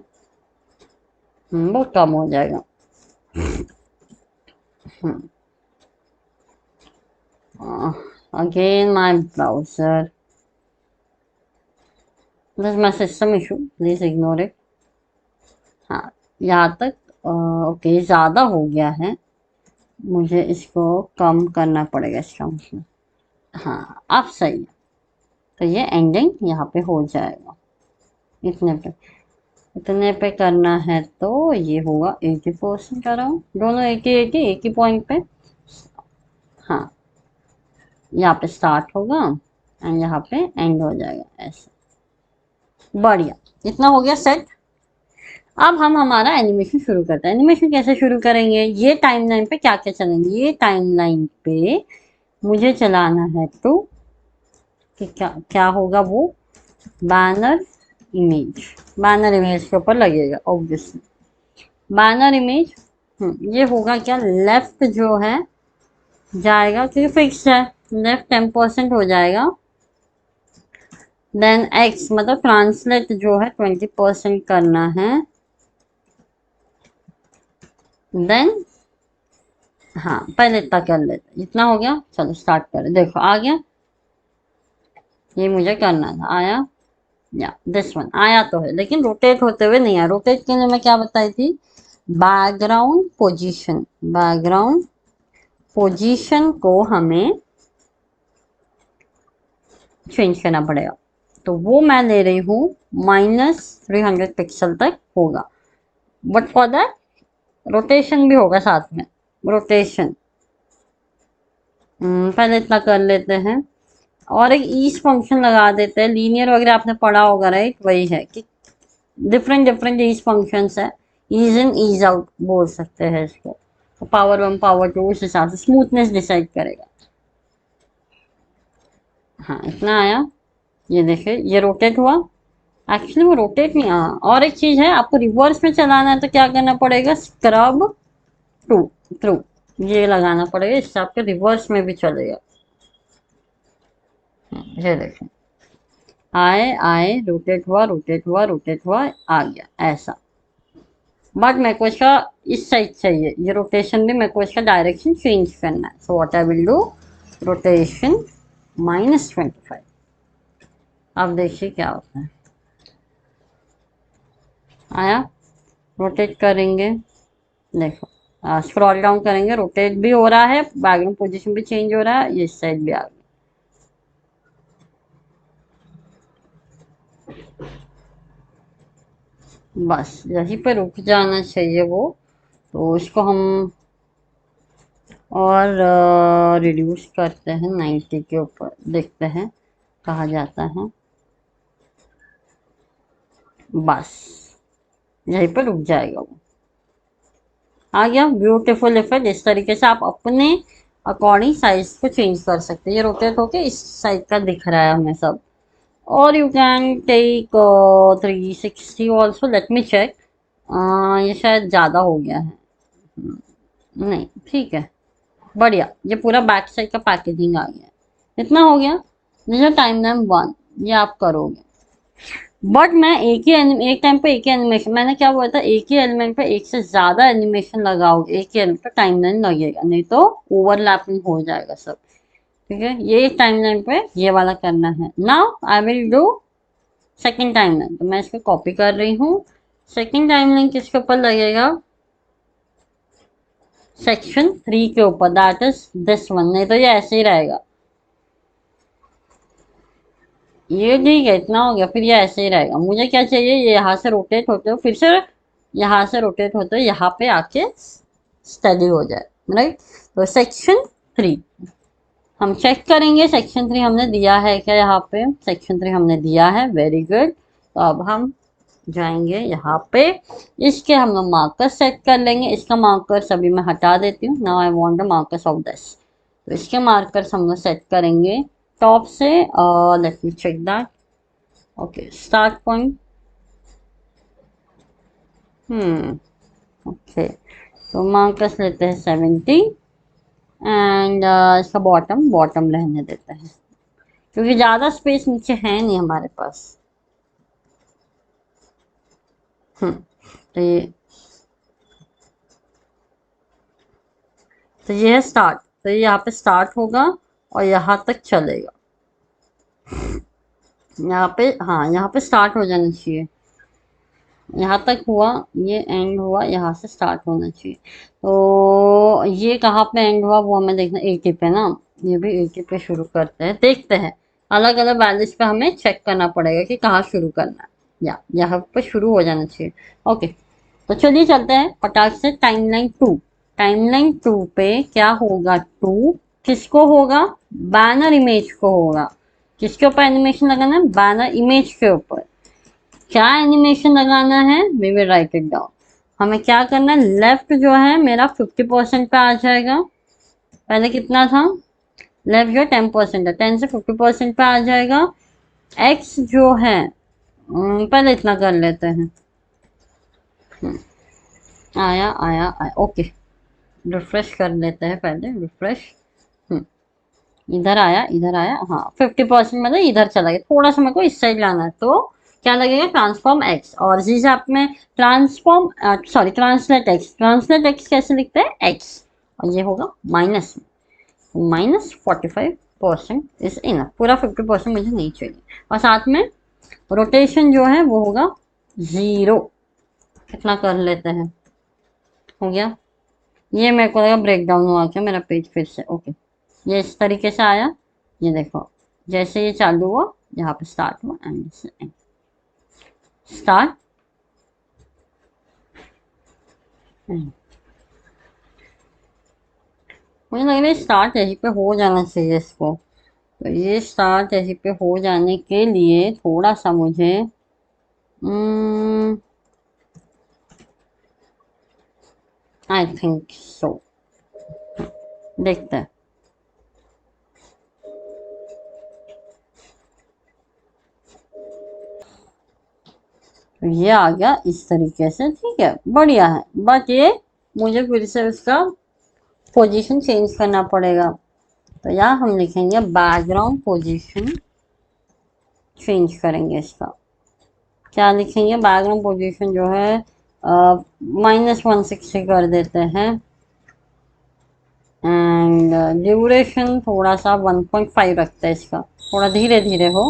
Speaker 1: बहुत कम हो जाएगा। Again my browser, this my system issue, please ignore it. हाँ, यहाँ तक ओके, ज़्यादा हो गया है, मुझे इसको कम करना पड़ेगा इसका मतलब। हाँ अब सही है। तो ये एंडिंग यहाँ पे हो जाएगा इतने पे। इतने पे करना है तो ये होगा 80% अराउंड, दोनों एक ही पॉइंट पे। हाँ, यहाँ पे स्टार्ट होगा एंड यहाँ पे एंड हो जाएगा ऐसे। बढ़िया, इतना हो गया सेट। अब हम हमारा एनिमेशन शुरू करते हैं। एनिमेशन कैसे शुरू करेंगे, ये टाइमलाइन पे क्या क्या चलेंगे, ये टाइमलाइन पे मुझे चलाना है तो कि क्या क्या होगा वो, बैनर इमेज। बैनर इमेज के ऊपर लगेगा ऑब्वियसली बैनर इमेज। ये होगा क्या, लेफ्ट जो है जाएगा क्योंकि फिक्स है, लेफ्ट 10% हो जाएगा। देन एक्स मतलब ट्रांसलेट जो है 20% करना है। देन हाँ, पहले इतना कर लेते, इतना हो गया, चलो स्टार्ट करें। देखो आ गया, ये मुझे करना था, आया या दिस वन आया तो है, लेकिन रोटेट होते हुए नहीं आया। रोटेट के लिए मैं क्या बताई थी, बैकग्राउंड पोजीशन। बैकग्राउंड पोजीशन को हमें चेंज करना पड़ेगा, तो वो मैं ले रही हूँ -300 पिक्सल तक होगा। बट फॉर दैट रोटेशन भी होगा साथ में। रोटेशन पहले इतना कर लेते हैं, और एक ईज फंक्शन लगा देते हैं। लीनियर वगैरह आपने पढ़ा होगा राइट, वही है कि डिफरेंट डिफरेंट ईज फंक्शंस है। ईज इन ईज आउट बोल सकते हैं इसको। तो पावर 1 पावर 2 उस हिसाब से स्मूथनेस डिसाइड करेगा। हाँ इतना आया, ये देखिए ये रोटेट हुआ। एक्चुअली वो रोटेट नहीं, हाँ और एक चीज है, आपको रिवर्स में चलाना है तो क्या करना पड़ेगा, स्क्रब टू थ्रू ये लगाना पड़ेगा, इससे आपके रिवर्स में भी चलेगा। ये देखें, आए आए, रोटेट हुआ रोटेट हुआ रोटेट हुआ, आ गया ऐसा। बट मेरे को इसका इस साइड चाहिए, ये रोटेशन भी मेरे को इसका डायरेक्शन चेंज करना है। सो what I will do, rotation -25। अब देखिए क्या होता है, आया, रोटेट करेंगे, देखो स्क्रॉल डाउन करेंगे, रोटेट भी हो रहा है, बैकग्राउंड पोजीशन भी चेंज हो रहा है, ये इस साइड भी आ गया। बस यहीं पे रुक जाना चाहिए वो। तो इसको हम और रिड्यूस करते हैं 90 के ऊपर, देखते हैं कहाँ जाता है। बस यहीं पर रुक जाएगा वो, आ गया ब्यूटीफुल इफेक्ट। इस तरीके से आप अपने अकॉर्डिंग साइज को चेंज कर सकते हैं। ये रोटेट होके इस साइड का दिख रहा है हमें सब। और you can take 360 also, let me check. ये शायद ज़्यादा हो गया है। नहीं ठीक है, बढ़िया, ये पूरा बैक साइड का पैकेजिंग आ गया है। इतना हो गया, जैसे टाइम लाइन 1 ये आप करोगे। बट मैं एक टाइम पे एक ही एनिमेशन, मैंने क्या बोला था, एक ही एलिमेंट पे एक से ज्यादा एनिमेशन लगाओगे एक ही एलिमेंट पे टाइम लाइन लगेगा, नहीं तो ओवरलैपिंग हो जाएगा सब। ठीक है, ये टाइम लाइन पे ये वाला करना है। Now I will do second time line, तो मैं इसको कॉपी कर रही हूँ। सेकेंड टाइम लाइन किसके ऊपर लगेगा, सेक्शन 3 के ऊपर, दैट इज दिस वन, नहीं तो ये ऐसे ही रहेगा। ये ठीक है, इतना हो गया, फिर ये ऐसे ही रहेगा। मुझे क्या चाहिए, ये यहाँ से रोटेट होते हो, फिर से यहाँ से रोटेट होते हो, यहाँ पे आके स्टडी हो जाए, राइट। तो सेक्शन 3 हम चेक करेंगे, सेक्शन 3 हमने दिया है क्या, यहाँ पे सेक्शन 3 हमने दिया है, वेरी गुड। तो अब हम जाएंगे यहाँ पे, इसके हम लोग मार्कर सेट कर लेंगे। इसका मार्कर सभी मैं हटा देती हूँ। Now I want the markers of this. तो इसके मार्कर्स हम लोग सेट करेंगे टॉप से। Let me check that. Okay, start point. Okay, तो मार्कर्स लेते हैं 70 एंड इसका बॉटम बॉटम रहने देते हैं, क्योंकि ज़्यादा स्पेस नीचे है नहीं हमारे पास। तो ये है स्टार्ट। तो ये यहाँ पे स्टार्ट होगा और यहाँ तक चलेगा। यहाँ पे, हाँ, यहाँ पे स्टार्ट हो जाना चाहिए। यहाँ तक हुआ, ये एंड हुआ, यहाँ से स्टार्ट होना चाहिए। तो ये कहाँ पे एंड हुआ वो हमें देखना, 80 पे ना। ये भी 80 पे शुरू करते हैं, देखते हैं। अलग अलग वैल्यूज पे हमें चेक करना पड़ेगा कि कहाँ शुरू करना है। या यहाँ पे शुरू हो जाना चाहिए। ओके, तो चलिए चलते हैं फटाक से। टाइमलाइन 2 पे क्या होगा, 2 किसको होगा, बैनर इमेज को होगा। किसके ऊपर एनिमेशन लगाना है, बैनर इमेज के ऊपर। क्या एनिमेशन लगाना है, we will write it down. हमें क्या करना है, लेफ्ट जो है मेरा 50% पे आ जाएगा। पहले कितना था, लेफ्ट जो 10% है, 10 से 50% पे आ जाएगा। एक्स जो है, पहले इतना कर लेते हैं। आया आया आया, ओके। रिफ्रेश कर लेते हैं पहले, रिफ्रेश। इधर आया, इधर आया, हाँ 50% मतलब इधर चला गया। थोड़ा सा मेरे को इस साइड लाना है, तो क्या लगेगा, ट्रांसफॉर्म एक्स। और जिस आप में ट्रांसफॉर्म, सॉरी, ट्रांसलेट एक्स कैसे लिखते हैं, एक्स। और ये होगा माइनस में, -45% इज इनफ। पूरा 50% मुझे नहीं चाहिए। और साथ में रोटेशन जो है वो होगा 0। कितना कर लेते हैं, हो गया। ये मेरे को लगा ब्रेक डाउन हुआ क्या मेरा पेज फिर से। ओके, ये इस तरीके से आया। ये देखो, जैसे ये चालू हुआ, यहाँ पे स्टार्ट हुआ एंड स्टार्ट। मुझे लग रहा है स्टार्ट यहीं पे हो जाना चाहिए इसको। तो ये स्टार्ट यहीं पे हो जाने के लिए थोड़ा सा मुझे आई थिंक सो, देखते हैं। तो ये आ गया इस तरीके से, ठीक है, बढ़िया है। बट ये मुझे फिर से उसका पोजीशन चेंज करना पड़ेगा। तो यहाँ हम लिखेंगे बैकग्राउंड पोजीशन चेंज करेंगे इसका। क्या लिखेंगे, बैकग्राउंड पोजीशन जो है -160 कर देते हैं। एंड ड्यूरेशन थोड़ा सा 1.5 रखते हैं इसका, थोड़ा धीरे धीरे हो।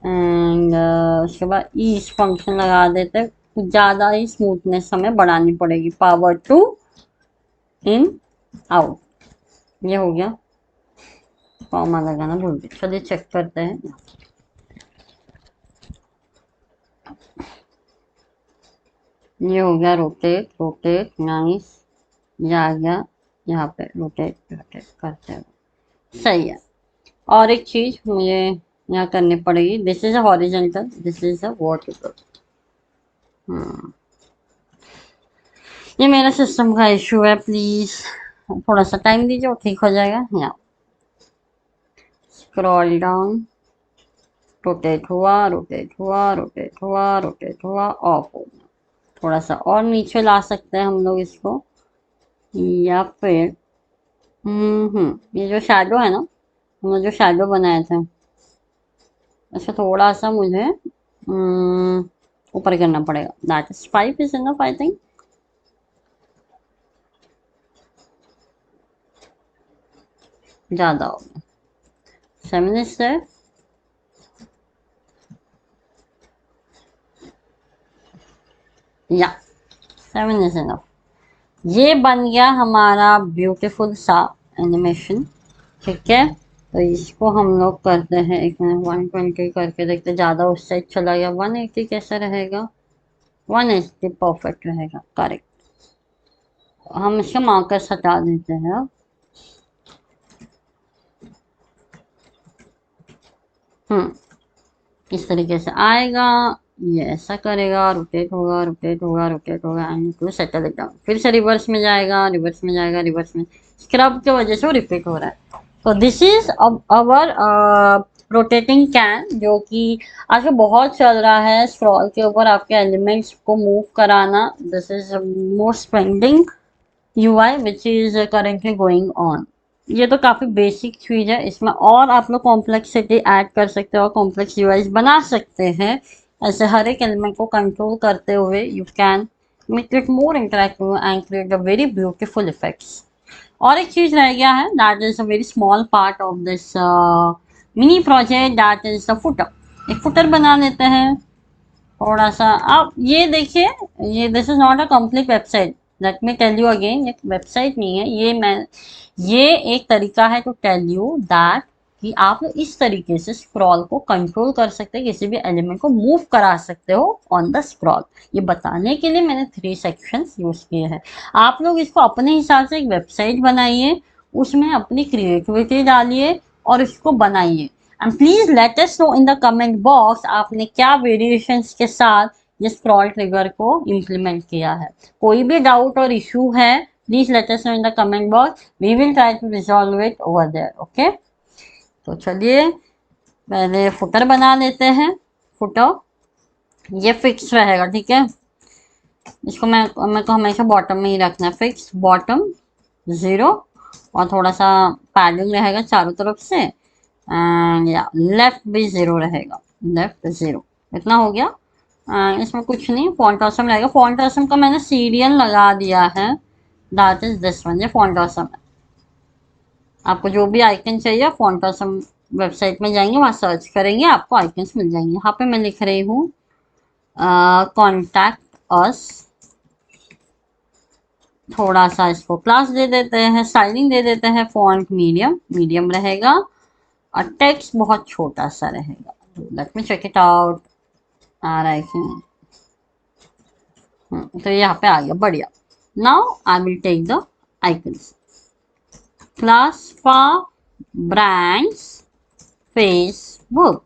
Speaker 1: एंड उसके बाद ईज फंक्शन लगा देते हैं। कुछ ज़्यादा ही स्मूथनेस हमें बढ़ानी पड़ेगी, पावर 2 इन आउट। ये हो गया, कॉमा लगाना भूल गए। चलिए चेक करते हैं। ये हो गया रोटेट रोटेट, नाइस। ये आ गया यहाँ पे, रोटेट रोटेट करते हैं, सही है। और एक चीज मुझे यहाँ करनी पड़ेगी, this is a horizontal, this is a vertical. ये मेरा सिस्टम का इशू है, प्लीज थोड़ा सा टाइम दीजिए, वो ठीक हो जाएगा। यहाँ स्क्रॉल डाउन, रोटेट हुआ, रोटेट हुआ, रोटेट हुआ, रोटेट हुआ, ऑफ हो गया। थोड़ा सा और नीचे ला सकते हैं हम लोग इसको, या फिर ये जो शैडो है ना, हमने जो शैडो बनाए थे, अच्छा थोड़ा सा मुझे ऊपर करना पड़ेगा। That is 5 is enough I think. ज़्यादा हो गया, 7 इज देयर। या 7 इज इनफ। ये बन गया हमारा ब्यूटीफुल सा एनिमेशन, ठीक है। तो इसको हम लोग करते हैं, एक मिनट, 120 करके देखते, ज़्यादा उस साइड चला गया, 180 कैसा रहेगा, 180 परफेक्ट रहेगा, करेक्ट। हम इसके मार्कर्स हटा देते हैं अब। इस तरीके से आएगा, ये ऐसा करेगा, रोटेट होगा, रोटेट होगा, रोटेट होगा, and to settle it down, फिर से रिवर्स में जाएगा, रिवर्स में जाएगा, रिवर्स में, स्क्रब की वजह से वो रिपीट हो रहा है। तो this is our rotating can, जो कि आजकल बहुत चल रहा है स्क्रॉल के ऊपर आपके एलिमेंट्स को मूव कराना। This is most trending UI which is currently going on. ये तो काफ़ी बेसिक चीज़ है, इसमें और आप लोग कॉम्प्लेक्सिटी ऐड कर सकते हो, कॉम्प्लेक्स यूआईज बना सकते हैं। ऐसे हर एक एलिमेंट को कंट्रोल करते हुए you can make it more interactive and create a very beautiful effects. और एक चीज़ रह गया है, that is a very small part of this mini project, that is the footer. एक फुटर बना लेते हैं थोड़ा सा। आप ये देखिए, ये this is not a complete website, let me tell you again, ये वेबसाइट नहीं है, ये एक तरीका है टू टेल यू दैट कि आप इस तरीके से स्क्रॉल को कंट्रोल कर सकते हैं, किसी भी एलिमेंट को मूव करा सकते हो ऑन द स्क्रॉल। ये बताने के लिए मैंने 3 सेक्शंस यूज किए हैं। आप लोग इसको अपने हिसाब से एक वेबसाइट बनाइए, उसमें अपनी क्रिएटिविटी डालिए और इसको बनाइए। And please let us know in the comment box आपने क्या वेरिएशंस के साथ ये स्क्रॉल ट्रिगर को इम्प्लीमेंट किया है। कोई भी डाउट और इशू है, please let us know in the comment box, we will try to resolve it over there. Okay, तो चलिए पहले फुटर बना लेते हैं। फुटर ये फिक्स रहेगा, ठीक है। इसको मेरे को हमेशा बॉटम में ही रखना है, फिक्स बॉटम 0, और थोड़ा सा पैडिंग रहेगा चारों तरफ से, एंड या लेफ्ट भी 0 रहेगा, लेफ्ट 0। इतना हो गया। इसमें कुछ नहीं, फॉन्ट ऑसम रहेगा। फॉन्ट ऑसम का मैंने सीरियल लगा दिया है, दैट इज दिस वन, ये फॉन्ट ऑसम है। आपको जो भी आइकन चाहिए फॉन्ट ऑसम वेबसाइट में जाएंगे, वहाँ सर्च करेंगे, आपको आइकन्स मिल जाएंगे। यहाँ पे मैं लिख रही हूँ कॉन्टैक्ट अस। थोड़ा सा इसको क्लास दे देते हैं, स्टाइलिंग दे देते हैं, फॉन्ट मीडियम, मीडियम रहेगा, और टेक्स्ट बहुत छोटा सा रहेगा। Let me check it out, आ रहा है कि नहीं। तो यहाँ पे आ गया, बढ़िया। Now I will take the icons. Class for brands Facebook,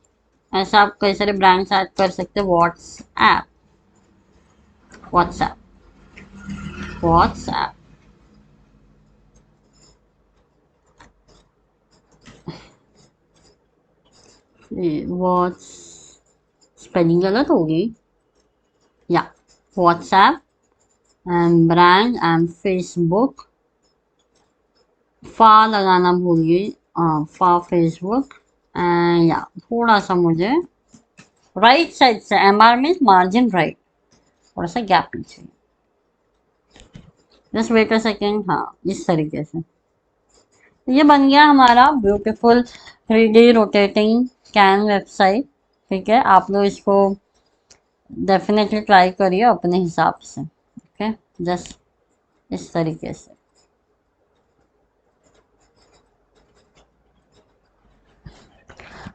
Speaker 1: ऐसा आप कई सारे ब्रांड्स ऐड कर सकते हैं। WhatsApp, WhatsApp, WhatsApp, whats, spelling गलत हो गई, या WhatsApp and brand and Facebook. फा लगाना भूल गई, फा फेसबुक, एंड या थोड़ा सा मुझे राइट साइड से, M R mean margin right, थोड़ा सा गैप पीछे, जस्ट वेट अ सेकेंड। हाँ, इस तरीके से ये बन गया हमारा beautiful 3D rotating can website. ठीक है, आप लोग इसको डेफिनेटली ट्राई करिए अपने हिसाब से। ओके, जस्ट इस तरीके से।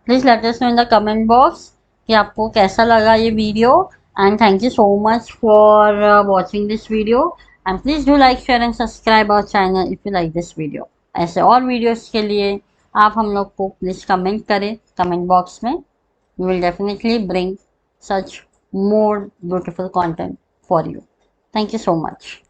Speaker 1: Please let us know in the comment box कि आपको कैसा लगा ये video, and thank you so much for watching this video. And please do like, share and subscribe our channel if you like this video. ऐसे और videos के लिए आप हम लोग को प्लीज कमेंट करें कमेंट बॉक्स में। We will definitely bring such more beautiful content for you. Thank you so much.